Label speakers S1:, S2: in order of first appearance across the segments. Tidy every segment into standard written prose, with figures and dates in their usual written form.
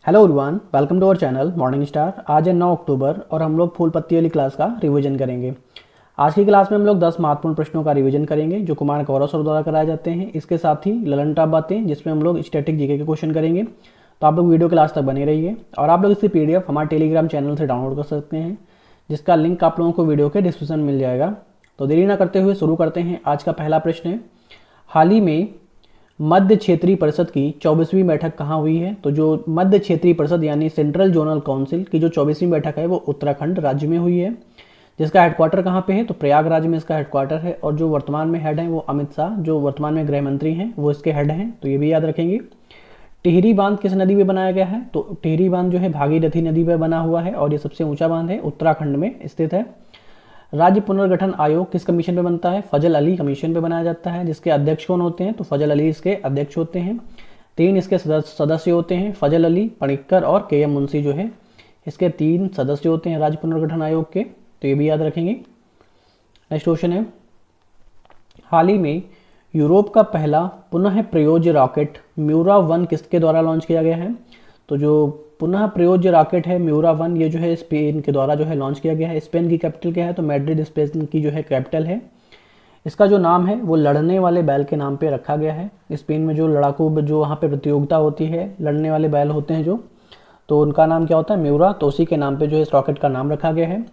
S1: Hello everyone, welcome to our channel Morning Star. आज है 9 अक्टूबर और हम लोग फूल पत्ती वाली क्लास का रिवीजन करेंगे। आज की क्लास में हम लोग 10 महत्वपूर्ण प्रश्नों का रिवीजन करेंगे जो कुमार गौरव सर द्वारा कराए जाते हैं। इसके साथ ही ललन टॉप बातें जिसमें हम लोग स्टैटिक जीके के क्वेश्चन करेंगे। तो आप लोग वीडियो के लास्ट तक बने रहिए और आप लोग इसकी पीडीएफ हमारे टेलीग्राम चैनल से डाउनलोड कर सकते हैं, जिसका लिंक आप लोगों को वीडियो के डिस्क्रिप्शन में मिल जाएगा। तो देरी ना करते हुए शुरू करते हैं। आज का पहला प्रश्न है, हाल ही में मध्य क्षेत्रीय परिषद की 24वीं बैठक कहाँ हुई है? तो जो मध्य क्षेत्रीय परिषद यानी सेंट्रल जोनल काउंसिल की जो 24वीं बैठक है वो उत्तराखंड राज्य में हुई है। जिसका हेडक्वार्टर कहाँ पे है? तो प्रयागराज में इसका हेडक्वार्टर है। और जो वर्तमान में हेड है वो अमित शाह, जो वर्तमान में गृह मंत्री हैं, वो इसके हेड हैं। तो ये भी याद रखेंगे। टिहरी बांध किस नदी में बनाया गया है? तो टिहरी बांध जो है भागीरथी नदी पर बना हुआ है और ये सबसे ऊंचा बांध है, उत्तराखंड में स्थित है। राज्य पुनर्गठन आयोग किस कमीशन पे बनता है? फजल अली कमीशन पे बनाया जाता है, जिसके अध्यक्ष कौन होते हैं? तो फजल अली इसके अध्यक्ष होते हैं। 3 इसके सदस्य होते हैं, फजल अली, पणिक्कर और के एम मुंशी जो है इसके 3 सदस्य होते हैं राज्य पुनर्गठन आयोग के। तो ये भी याद रखेंगे। नेक्स्ट क्वेश्चन है, हाल ही में यूरोप का पहला पुनः प्रयोज्य रॉकेट म्यूरा-1 किसके द्वारा लॉन्च किया गया है? तो जो पुनः प्रयोज्य रॉकेट है म्यूरा-1, ये जो है स्पेन के द्वारा जो है लॉन्च किया गया है। स्पेन की कैपिटल क्या है? तो मैड्रिड स्पेन की जो है कैपिटल है। इसका जो नाम है वो लड़ने वाले बैल के नाम पे रखा गया है। स्पेन में जो लड़ाकू जो वहाँ पे प्रतियोगिता होती है, लड़ने वाले बैल होते हैं जो, तो उनका नाम क्या होता है? म्यूरा। तो उसी के नाम पे जो है इस रॉकेट का नाम रखा गया है।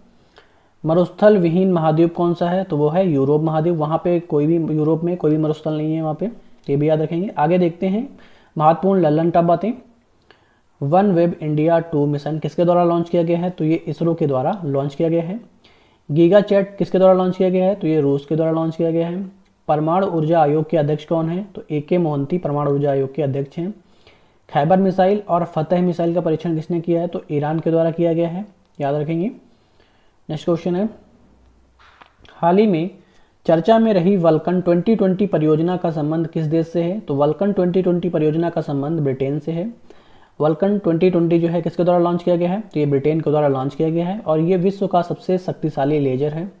S1: मरुस्थल विहीन महाद्वीप कौन सा है? तो वो है यूरोप महाद्वीप। वहाँ पे कोई भी, यूरोप में कोई भी मरुस्थल नहीं है वहाँ पे। ये भी याद रखेंगे। आगे देखते हैं महत्वपूर्ण ललन टॉप बातें। वन वेब इंडिया 2 मिशन किसके द्वारा लॉन्च किया गया है? तो ये इसरो के द्वारा लॉन्च किया गया है। गीगा चैट किसके द्वारा लॉन्च किया गया है? तो ये रूस के द्वारा लॉन्च किया गया है। परमाणु ऊर्जा आयोग के अध्यक्ष कौन है? तो ए.के. मोहंती परमाणु ऊर्जा आयोग के अध्यक्ष हैं। खैबर मिसाइल और फतह मिसाइल का परीक्षण किसने किया है? तो ईरान के द्वारा किया गया है, याद रखेंगे। नेक्स्ट क्वेश्चन है, हाल ही में चर्चा में रही वल्कन 2020 परियोजना का संबंध किस देश से है? तो वल्कन 2020 परियोजना का संबंध ब्रिटेन से है। वल्कन 2020 जो है किसके द्वारा लॉन्च किया गया है? तो ये ब्रिटेन के द्वारा लॉन्च किया गया है और ये विश्व का सबसे शक्तिशाली लेजर है।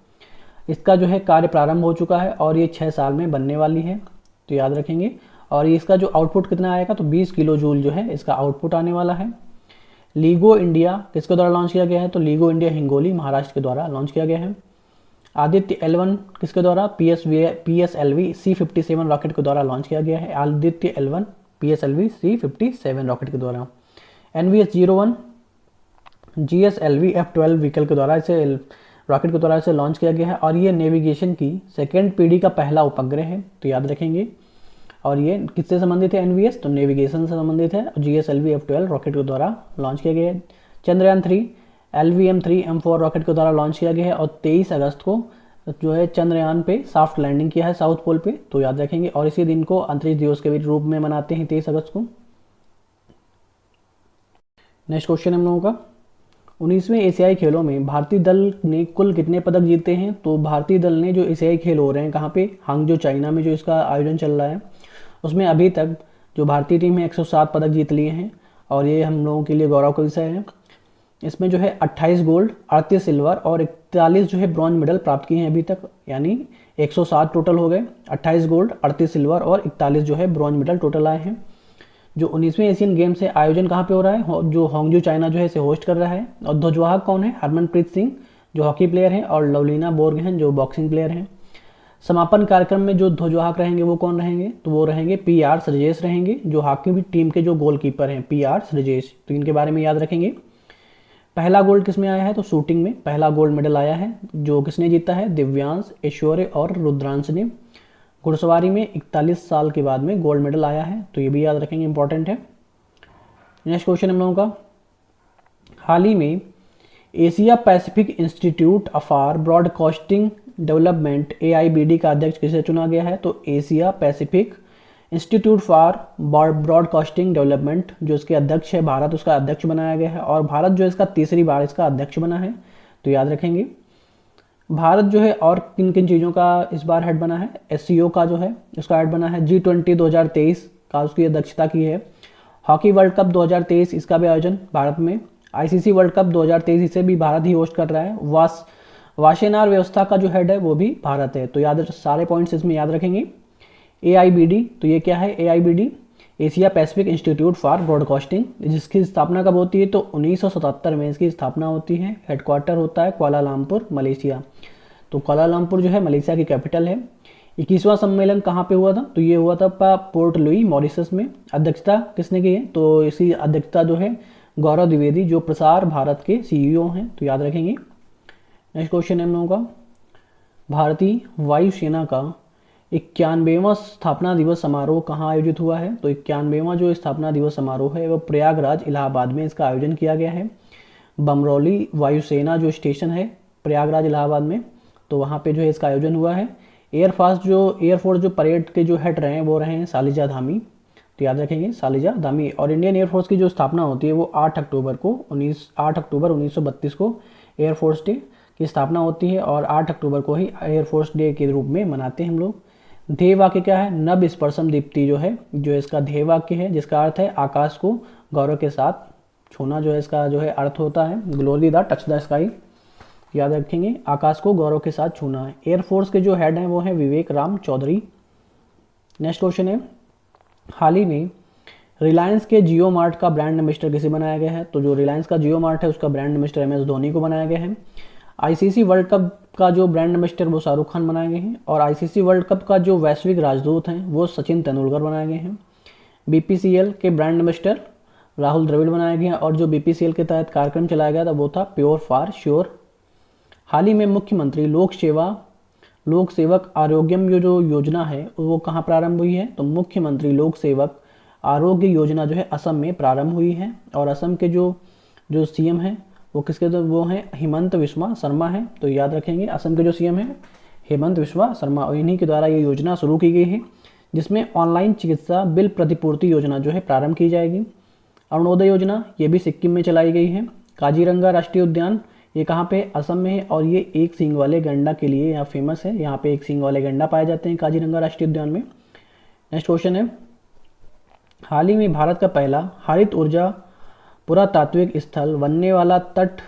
S1: इसका जो है कार्य प्रारंभ हो चुका है और ये 6 साल में बनने वाली है, तो याद रखेंगे। और इसका जो आउटपुट कितना आएगा? तो 20 किलो जूल जो है इसका आउटपुट आने वाला है। लीगो इंडिया किसके द्वारा लॉन्च किया गया है? तो लीगो इंडिया हिंगोली महाराष्ट्र के द्वारा लॉन्च किया गया है। आदित्य L1 किसके द्वारा? PSLV C57 रॉकेट के द्वारा लॉन्च किया गया है। Aditya L1 PSLV C57 rocket के द्वारा। NVS-01 GSLV F12 व्हीकल के द्वारा इसे रॉकेट के द्वारा इसे लॉन्च किया गया है और ये नेविगेशन की सेकेंड पीढ़ी का पहला उपग्रह है, तो याद रखेंगे। और ये किससे संबंधित है? NVS, तो नेविगेशन से संबंधित है। GSLV F12 रॉकेट के द्वारा लॉन्च किया गया है। चंद्रयान 3 LVM-3 M4 रॉकेट के द्वारा लॉन्च किया गया है और 23 अगस्त को जो है चंद्रयान पे सॉफ्ट लैंडिंग किया है साउथ पोल पे, तो याद रखेंगे। और इसी दिन को अंतरिक्ष दिवस के रूप में मनाते हैं 23 अगस्त को। नेक्स्ट क्वेश्चन है हम लोगों का, 19वें एशियाई खेलों में भारतीय दल ने कुल कितने पदक जीते हैं? तो भारतीय दल ने जो एशियाई खेल हो रहे हैं कहाँ पे? हांगजो चाइना में जो इसका आयोजन चल रहा है, उसमें अभी तक जो भारतीय टीम है 107 पदक जीत लिए हैं और ये हम लोगों के लिए गौरव का विषय है। इसमें जो है 28 गोल्ड, 38 सिल्वर और 41 जो है ब्रॉन्ज मेडल प्राप्त किए हैं अभी तक, यानी 107 टोटल हो गए। 28 गोल्ड, 38 सिल्वर और 41 जो है ब्रॉन्ज मेडल टोटल आए हैं। जो 19वें एशियन गेम्स है आयोजन कहाँ पे हो रहा है? जो हांगजो चाइना जो है इसे होस्ट कर रहा है। और ध्वजवाहक कौन है? हरमनप्रीत सिंह जो हॉकी प्लेयर हैं और लवलीना बोर्ग हैं जो बॉक्सिंग प्लेयर हैं। समापन कार्यक्रम में जो ध्वजवाहक रहेंगे वो कौन रहेंगे? तो वो रहेंगे PR श्रीजेश रहेंगे, जो हॉकी टीम के जो गोलकीपर हैं PR श्रीजेश, तो इनके बारे में याद रखेंगे। पहला गोल्ड किस में आया है? तो शूटिंग में पहला गोल्ड मेडल आया है, जो किसने जीता है? दिव्यांश, ऐश्वर्य और रुद्रांश ने। घुड़सवारी में 41 साल के बाद में गोल्ड मेडल आया है, तो ये भी याद रखेंगे, इंपॉर्टेंट है। नेक्स्ट क्वेश्चन हम लोगों का, हाल ही में Asia Pacific institute for broadcasting development AIBD का अध्यक्ष किसे चुना गया है? तो Asia Pacific institute for broadcasting development जो इसके अध्यक्ष है भारत, उसका अध्यक्ष बनाया गया है और भारत जो इसका तीसरी बार इसका अध्यक्ष बना है, तो याद रखेंगे। भारत जो है और किन किन चीज़ों का इस बार हेड बना है? SCO का जो है उसका हेड बना है। G20 2023 का उसकी अध्यक्षता की है। हॉकी वर्ल्ड कप 2023 इसका भी आयोजन भारत में। ICC वर्ल्ड कप 2023 इसे भी भारत ही होस्ट कर रहा है। वाशेनार व्यवस्था का जो हेड है वो भी भारत है, तो याद सारे पॉइंट्स इसमें याद रखेंगे। AIBD, तो ये क्या है? AIBD Asia Pacific institute for broadcasting, जिसकी स्थापना कब होती है? तो 1977 में इसकी स्थापना होती है। हेडक्वार्टर होता है कुआलालंपुर, मलेशिया। तो कुआलालंपुर जो है मलेशिया की कैपिटल है। 21वां सम्मेलन कहाँ पे हुआ था? तो ये हुआ था पोर्ट लुई, मॉरिशस में। अध्यक्षता किसने की है? तो इसी अध्यक्षता जो है गौरव द्विवेदी, जो प्रसार भारत के सीईओ हैं, तो याद रखेंगे। नेक्स्ट क्वेश्चन है हम लोगों का, भारतीय वायुसेना का 91वां स्थापना दिवस समारोह कहाँ आयोजित हुआ है? तो 91वां जो स्थापना दिवस समारोह है वो प्रयागराज, इलाहाबाद में इसका आयोजन किया गया है। बमरौली वायुसेना जो स्टेशन है प्रयागराज, इलाहाबाद में, तो वहाँ पे जो है इसका आयोजन हुआ है। एयरफोर्स जो परेड के जो हेड रहे हैं वो रहे हैं सालिजा धामी, तो याद रखेंगे सालिजा धामी। और इंडियन एयरफोर्स की जो स्थापना होती है वो 8 अक्टूबर 1932 को एयरफोर्स डे की स्थापना होती है, और 8 अक्टूबर को ही एयरफोर्स डे के रूप में मनाते हैं हम लोग। ध्येय वाक्य क्या है? नभ स्पर्शम दीप्ति जो है, जो इसका ध्येय वाक्य है, जिसका अर्थ है आकाश को गौरव के साथ छूना, जो है इसका जो है अर्थ होता है glory the touch the sky, याद रखेंगे, आकाश को गौरव के साथ छूना है। एयरफोर्स के जो हेड हैं वो हैं विवेक राम चौधरी। नेक्स्ट क्वेश्चन है, हाल ही में रिलायंस के जियो मार्ट का ब्रांड एम्बेसडर किसे बनाया गया है? तो जो रिलायंस का जियो मार्ट है उसका ब्रांड एम्बेसडर MS धोनी को बनाया गया है। आईसीसी वर्ल्ड कप का जो ब्रांड एम्बेसडर वो शाहरुख खान बनाए गए हैं, और आईसीसी वर्ल्ड कप का जो वैश्विक राजदूत हैं वो सचिन तेंदुलकर बनाए गए हैं। बीपीसीएल के ब्रांड एम्बेसडर राहुल द्रविड़ बनाए गए हैं, और जो बीपीसीएल के तहत कार्यक्रम चलाया गया था वो था प्योर फॉर श्योर। हाल ही में मुख्यमंत्री लोक सेवक आरोग्यम जो योजना है वो कहाँ प्रारंभ हुई है? तो मुख्यमंत्री लोक सेवक आरोग्य योजना जो है असम में प्रारंभ हुई है, और असम के जो सीएम हैं वो किसके? तो वो हैं हेमंत विश्वा शर्मा है, तो याद रखेंगे असम के जो सीएम हैं हेमंत विश्वा शर्मा, और इन्हीं के द्वारा ये योजना शुरू की गई है, जिसमें ऑनलाइन चिकित्सा बिल प्रतिपूर्ति योजना जो है प्रारंभ की जाएगी। अरुणोदय योजना ये भी सिक्किम में चलाई गई है। काजीरंगा राष्ट्रीय उद्यान ये कहाँ पे? असम में है, और ये एक सींग वाले गैंडा के लिए यहाँ फेमस है। यहाँ पे एक सींग वाले गैंडा पाए जाते हैं काजीरंगा राष्ट्रीय उद्यान में। नेक्स्ट क्वेश्चन है, हाल ही में भारत का पहला हरित ऊर्जा पुरातात्विक स्थल बनने वाला तट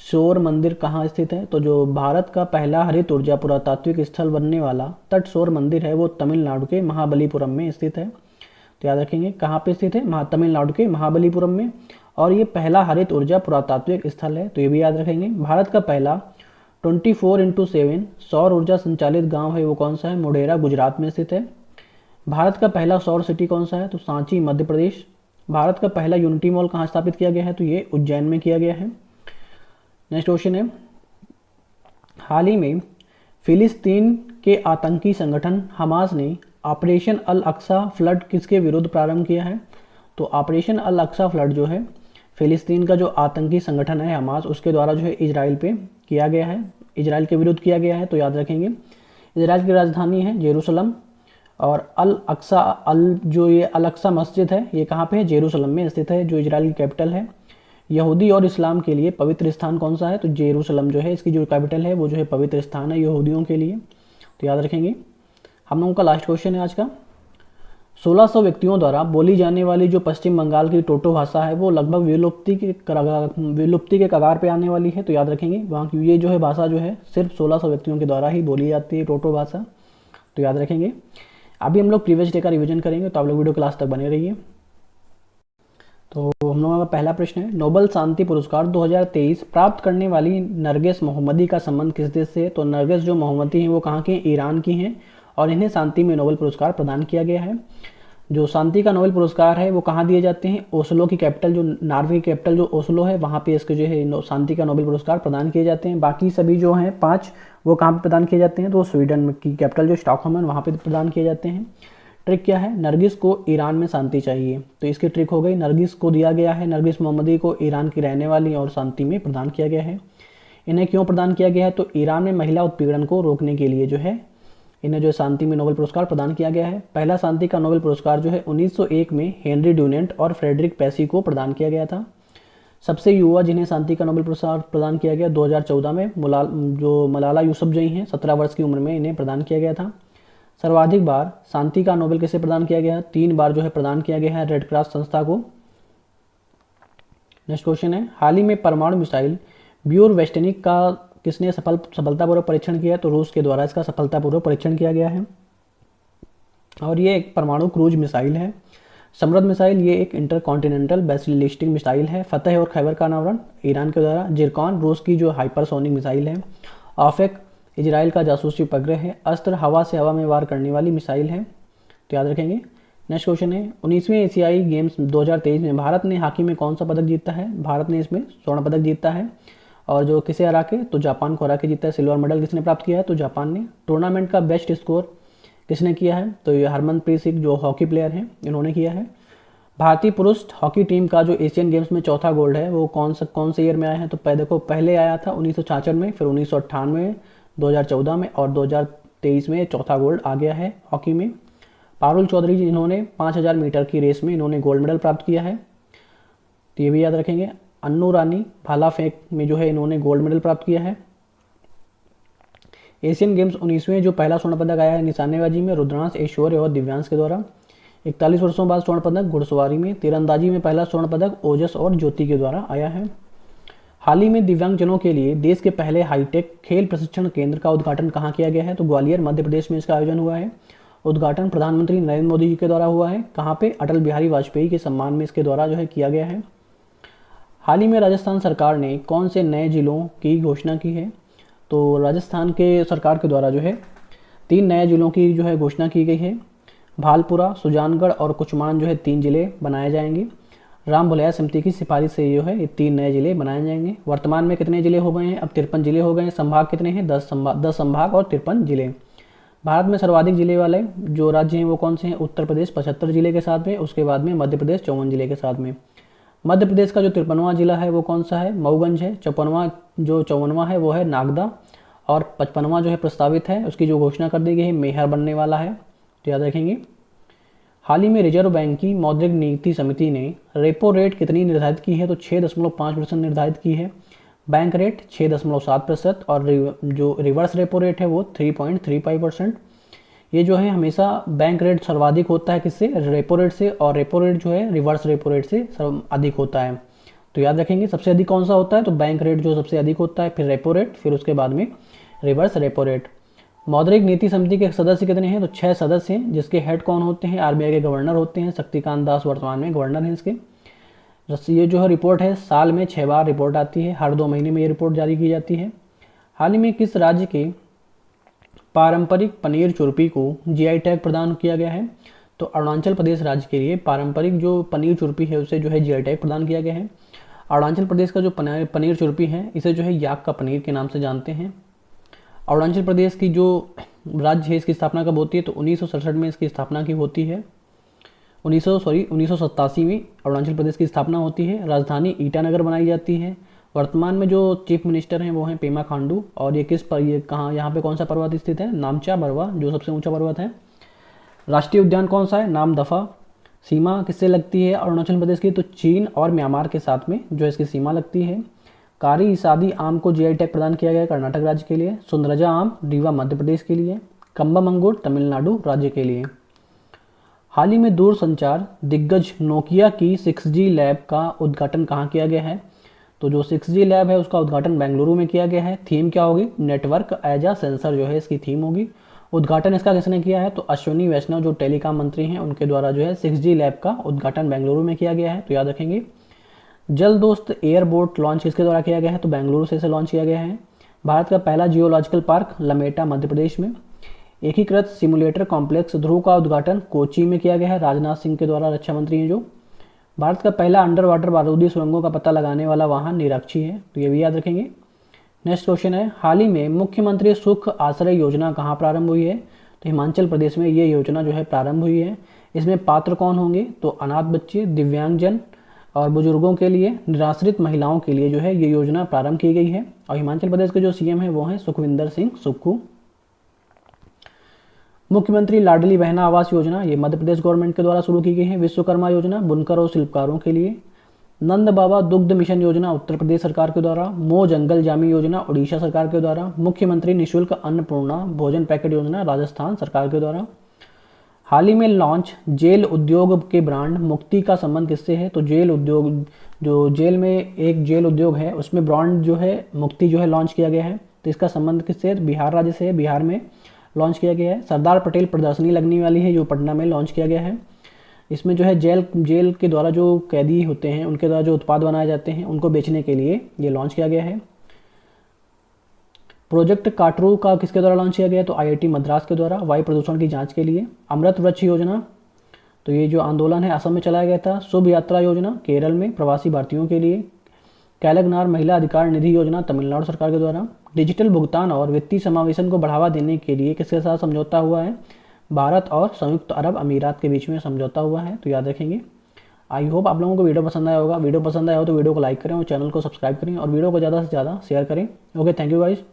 S1: शोर मंदिर कहाँ स्थित है? तो जो भारत का पहला हरित ऊर्जा पुरातात्विक स्थल बनने वाला तट शोर मंदिर है वो तमिलनाडु के महाबलीपुरम में स्थित है, तो याद रखेंगे कहाँ पे स्थित है? तमिलनाडु के महाबलीपुरम में, और ये पहला हरित ऊर्जा पुरातात्विक स्थल है, तो ये भी याद रखेंगे। भारत का पहला 24x7 सौर ऊर्जा संचालित गांव है वो कौन सा है? मोढेरा, गुजरात में स्थित है। भारत का पहला सौर सिटी कौन सा है? तो सांची, मध्य प्रदेश। भारत का पहला यूनिटी मॉल कहाँ स्थापित किया गया है? तो ये उज्जैन में किया गया है। नेक्स्ट क्वेश्चन है, हाल ही में फिलिस्तीन के आतंकी संगठन हमास ने ऑपरेशन अल अक्सा फ्लड किसके विरुद्ध प्रारंभ किया है? तो ऑपरेशन अल अक्सा फ्लड जो है फिलिस्तीन का जो आतंकी संगठन है हमास, उसके द्वारा जो है इजराइल पे किया गया है, इजराइल के विरुद्ध किया गया है, तो याद रखेंगे। इजराइल की राजधानी है जेरूसलम, और जो ये अल अक्सा मस्जिद है ये कहाँ पे है? जेरूसलम में स्थित है, जो इजराइल की कैपिटल है। यहूदी और इस्लाम के लिए पवित्र स्थान कौन सा है? तो जेरूसलम जो है इसकी जो कैपिटल है वो जो है पवित्र स्थान है यहूदियों के लिए, तो याद रखेंगे। हम लोगों का लास्ट क्वेश्चन है आज का, 1600 व्यक्तियों द्वारा बोली जाने वाली जो पश्चिम बंगाल की टोटो भाषा है वो लगभग विलुप्ति के कगार पे आने वाली है, तो याद रखेंगे वहाँ की ये जो है भाषा जो है सिर्फ 1600 व्यक्तियों के द्वारा ही बोली जाती है, टोटो भाषा, तो याद रखेंगे। अभी हम लोग प्रीवियस डे का रिवीजन करेंगे, तो आप लोग वीडियो क्लास तक बने रहिए। तो हम लोगों का पहला प्रश्न है, नोबेल शांति पुरस्कार 2023 प्राप्त करने वाली नरगिस मोहम्मदी का संबंध किस देश से है? तो नरगिस जो मोहम्मदी हैं वो कहाँ की हैं? ईरान की हैं, और इन्हें शांति में नोबेल पुरस्कार प्रदान किया गया है। जो शांति का नोबेल पुरस्कार है वो कहाँ दिए जाते हैं? ओस्लो की कैपिटल, जो नॉर्वे की कैपिटल जो ओस्लो है वहाँ पे इसके जो है शांति का नोबेल पुरस्कार प्रदान किए जाते हैं। बाकी सभी जो हैं 5 वो कहाँ पे प्रदान किए जाते हैं? तो स्वीडन की कैपिटल जो स्टॉकहोम है वहाँ पे प्रदान किए जाते हैं। ट्रिक क्या है? नरगिस को ईरान में शांति चाहिए, तो इसकी ट्रिक हो गई, नरगिस को दिया गया है, नरगिस मोहम्मदी को ईरान की रहने वाली और शांति में प्रदान किया गया है। इन्हें क्यों प्रदान किया गया है? तो ईरान में महिला उत्पीड़न को रोकने के लिए जो है इन्हें जो शांति में नोबेल पुरस्कार प्रदान किया गया है। पहला शांति का नोबेल पुरस्कार जो है 1901 में हेनरी ड्यूनेंट और फ्रेडरिक पैसी को प्रदान किया गया था। सबसे युवा जिन्हें शांति का नोबेल पुरस्कार प्रदान किया गया 2014 में जो मलाला यूसुफजई हैं 17 वर्ष की उम्र में इन्हें प्रदान किया गया था। सर्वाधिक बार शांति का नोबेल किसे प्रदान किया गया है? 3 बार जो है प्रदान किया गया है रेड क्रॉस संस्था को। नेक्स्ट क्वेश्चन है, हाल ही में परमाणु मिसाइल ब्यूर वेस्टनिक का किसने सफलतापूर्वक परीक्षण किया? तो रूस के द्वारा इसका सफलतापूर्वक परीक्षण किया गया है, और ये एक परमाणु क्रूज मिसाइल है। समृद्ध मिसाइल ये एक इंटरकॉन्टिनेंटल बैलिस्टिक मिसाइल है। फतेह और खैबर का अनावरण ईरान के द्वारा। जिरकॉन रूस की जो हाइपरसोनिक मिसाइल है। आफेक इजराइल का जासूसी उपग्रह है। अस्त्र हवा से हवा में वार करने वाली मिसाइल है, तो याद रखेंगे। नेक्स्ट क्वेश्चन है 19वें एशियाई गेम्स 2023 में भारत ने हॉकी में कौन सा पदक जीता है? भारत ने इसमें स्वर्ण पदक जीता है। और जो किसे हरा के? तो जापान को हरा के जीता है। सिल्वर मेडल किसने प्राप्त किया है? तो जापान ने। टूर्नामेंट का बेस्ट स्कोर किसने किया है? तो ये हरमनप्रीत सिंह जो हॉकी प्लेयर हैं इन्होंने किया है। भारतीय पुरुष हॉकी टीम का जो एशियन गेम्स में चौथा गोल्ड है वो कौन से ईयर में आया है? तो देखो पहले आया था 1966 में, फिर 1998 में, 2014 में और 2023 में चौथा गोल्ड आ गया है हॉकी में। पारुल चौधरी जी इन्होंने 5000 मीटर की रेस में इन्होंने गोल्ड मेडल प्राप्त किया है, तो ये भी याद रखेंगे। अन्नू रानी भाला फेंक में जो है इन्होंने गोल्ड मेडल प्राप्त किया है। एशियन गेम्स 19वें जो पहला स्वर्ण पदक आया है निशानेबाजी में रुद्रांश, ऐश्वर्य और दिव्यांश के द्वारा। 41 वर्षों बाद स्वर्ण पदक घुड़सवारी में। तीरंदाजी में पहला स्वर्ण पदक ओजस और ज्योति के द्वारा आया है। हाल ही में दिव्यांगजनों के लिए देश के पहले हाईटेक खेल प्रशिक्षण केंद्र का उद्घाटन कहाँ किया गया है? तो ग्वालियर मध्य प्रदेश में इसका आयोजन हुआ है। उद्घाटन प्रधानमंत्री नरेंद्र मोदी जी के द्वारा हुआ है। कहाँ पे? अटल बिहारी वाजपेयी के सम्मान में इसके द्वारा जो है किया गया है। हाल ही में राजस्थान सरकार ने कौन से नए जिलों की घोषणा की है? तो राजस्थान के सरकार के द्वारा जो है 3 नए जिलों की जो है घोषणा की गई है। भालपुरा, सुजानगढ़ और कुचमान जो है 3 जिले बनाए जाएंगे। राम भुलाया समिति की सिफारिश से जो है ये 3 नए जिले बनाए जाएंगे। वर्तमान में कितने जिले हो गए हैं? अब 53 जिले हो गए हैं। संभाग कितने हैं? 10 संभाग और 53 जिले। भारत में सर्वाधिक जिले वाले जो राज्य हैं वो कौन से हैं? उत्तर प्रदेश 75 जिले के साथ में, उसके बाद में मध्य प्रदेश 54 जिले के साथ में। मध्य प्रदेश का जो 53वां जिला है वो कौन सा है? मऊगंज है। 54वां है वो है नागदा और 55वां जो है प्रस्तावित है, उसकी जो घोषणा कर दी गई है मेहर बनने वाला है, तो याद रखेंगे। हाल ही में रिजर्व बैंक की मौद्रिक नीति समिति ने रेपो रेट कितनी निर्धारित की है? तो 6.5% निर्धारित की है। बैंक रेट 6.7% और जो रिवर्स रेपो रेट है वो 3.35%। ये जो है हमेशा बैंक रेट सर्वाधिक होता है किससे? रेपो रेट से, और रेपो रेट जो है रिवर्स रेपो रेट से अधिक होता है, तो याद रखेंगे सबसे अधिक कौन सा होता है? तो बैंक रेट जो सबसे अधिक होता है, फिर रेपो रेट, फिर उसके बाद में रिवर्स रेपो रेट। मौद्रिक नीति समिति के सदस्य कितने हैं? तो 6 सदस्य हैं, जिसके हेड कौन होते हैं? आरबीआई के गवर्नर होते हैं। शक्तिकांत दास वर्तमान में गवर्नर हैं इसके। ये जो है रिपोर्ट है साल में 6 बार रिपोर्ट आती है, हर 2 महीने में ये रिपोर्ट जारी की जाती है। हाल ही में किस राज्य के पारंपरिक पनीर चुरपी को जीआई टैग प्रदान किया गया है? तो अरुणाचल प्रदेश राज्य के लिए पारंपरिक जो पनीर चुरपी है उसे जो है जीआई टैग प्रदान किया गया है। अरुणाचल प्रदेश का जो पनीर चुरपी है इसे जो है याक का पनीर के नाम से जानते हैं। अरुणाचल प्रदेश की जो राज्य है इसकी स्थापना कब होती है? तो 1967 में इसकी स्थापना की होती है। 1987 में अरुणाचल प्रदेश की स्थापना होती है। राजधानी ईटानगर बनाई जाती है। वर्तमान में जो चीफ मिनिस्टर हैं वो हैं पेमा खांडू। और ये कहाँ यहाँ पे कौन सा पर्वत स्थित है? नामचा बरवा जो सबसे ऊंचा पर्वत है। राष्ट्रीय उद्यान कौन सा है? नामदफा। सीमा किससे लगती है अरुणाचल प्रदेश की? तो चीन और म्यांमार के साथ में जो इसकी सीमा लगती है। कारी इसादी आम को जीआई टैग प्रदान किया गया कर्नाटक राज्य के लिए। सुंदरजा आम रीवा मध्य प्रदेश के लिए। कम्बम अंगूर तमिलनाडु राज्य के लिए। हाल ही में दूरसंचार दिग्गज नोकिया की 6G लैब का उद्घाटन कहाँ किया गया है? तो जो 6G लैब है उसका उद्घाटन बेंगलुरु में किया गया है। थीम क्या होगी? नेटवर्क एज अ सेंसर जो है इसकी थीम होगी। उद्घाटन इसका किसने किया है? तो अश्विनी वैष्णव जो टेलीकॉम मंत्री हैं उनके द्वारा जो है 6G लैब का उद्घाटन बेंगलुरु में किया गया है, तो याद रखेंगे। जल दोस्त एयरबोट लॉन्च किसके द्वारा किया गया है? तो बेंगलुरु से इसे लॉन्च किया गया है। भारत का पहला जियोलॉजिकल पार्क लमेटा मध्य प्रदेश में। एकीकृत सिमुलेटर कॉम्प्लेक्स ध्रुव का उद्घाटन कोची में किया गया है, राजनाथ सिंह के द्वारा, रक्षा मंत्री हैं जो। भारत का पहला अंडर वाटर बारूदी सुरंगों का पता लगाने वाला वाहन निराक्षी है, तो ये भी याद रखेंगे। नेक्स्ट क्वेश्चन है, हाल ही में मुख्यमंत्री सुख आश्रय योजना कहाँ प्रारंभ हुई है? तो हिमाचल प्रदेश में ये योजना जो है प्रारंभ हुई है। इसमें पात्र कौन होंगे? तो अनाथ बच्चे, दिव्यांगजन और बुजुर्गों के लिए, निराश्रित महिलाओं के लिए जो है ये योजना प्रारंभ की गई है। और हिमाचल प्रदेश के जो सीएम है वो हैं सुखविंदर सिंह सुक्खू। मुख्यमंत्री लाडली बहना आवास योजना ये मध्य प्रदेश गवर्नमेंट के द्वारा शुरू की गई है। विश्वकर्मा योजना बुनकर और शिल्पकारों के लिए। नंद बाबा दुग्ध मिशन योजना उत्तर प्रदेश सरकार के द्वारा। मो जंगल जामी योजना उड़ीसा सरकार के द्वारा। मुख्यमंत्री निःशुल्क अन्नपूर्णा भोजन पैकेट योजना राजस्थान सरकार के द्वारा। हाल ही में लॉन्च जेल उद्योग के ब्रांड मुक्ति का संबंध किससे है? तो जेल उद्योग, जो जेल में एक जेल उद्योग है उसमें ब्रांड जो है मुक्ति जो है लॉन्च किया गया है, तो इसका संबंध किससे है? बिहार राज्य से है, बिहार में लॉन्च किया गया है। सरदार पटेल प्रदर्शनी लगने वाली है जो पटना में लॉन्च किया गया है। इसमें जो है जेल जेल के द्वारा जो कैदी होते हैं उनके द्वारा जो उत्पाद बनाए जाते हैं उनको बेचने के लिए ये लॉन्च किया गया है। प्रोजेक्ट काटरू का किसके द्वारा लॉन्च किया गया, तो आईआईटी मद्रास के द्वारा वायु प्रदूषण की जांच के लिए। अमृत वृक्ष योजना, तो ये जो आंदोलन है असम में चलाया गया था। शुभ यात्रा योजना केरल में प्रवासी भारतीयों के लिए। कैलगनार महिला अधिकार निधि योजना तमिलनाडु सरकार के द्वारा। डिजिटल भुगतान और वित्तीय समावेशन को बढ़ावा देने के लिए किसके साथ समझौता हुआ है, भारत और संयुक्त अरब अमीरात के बीच में समझौता हुआ है, तो याद रखेंगे। आई होप आप लोगों को वीडियो पसंद आया होगा। वीडियो पसंद आया हो तो वीडियो को लाइक करें और चैनल को सब्सक्राइब करें और वीडियो को ज़्यादा से ज़्यादा शेयर करें। Okay, thank you guys.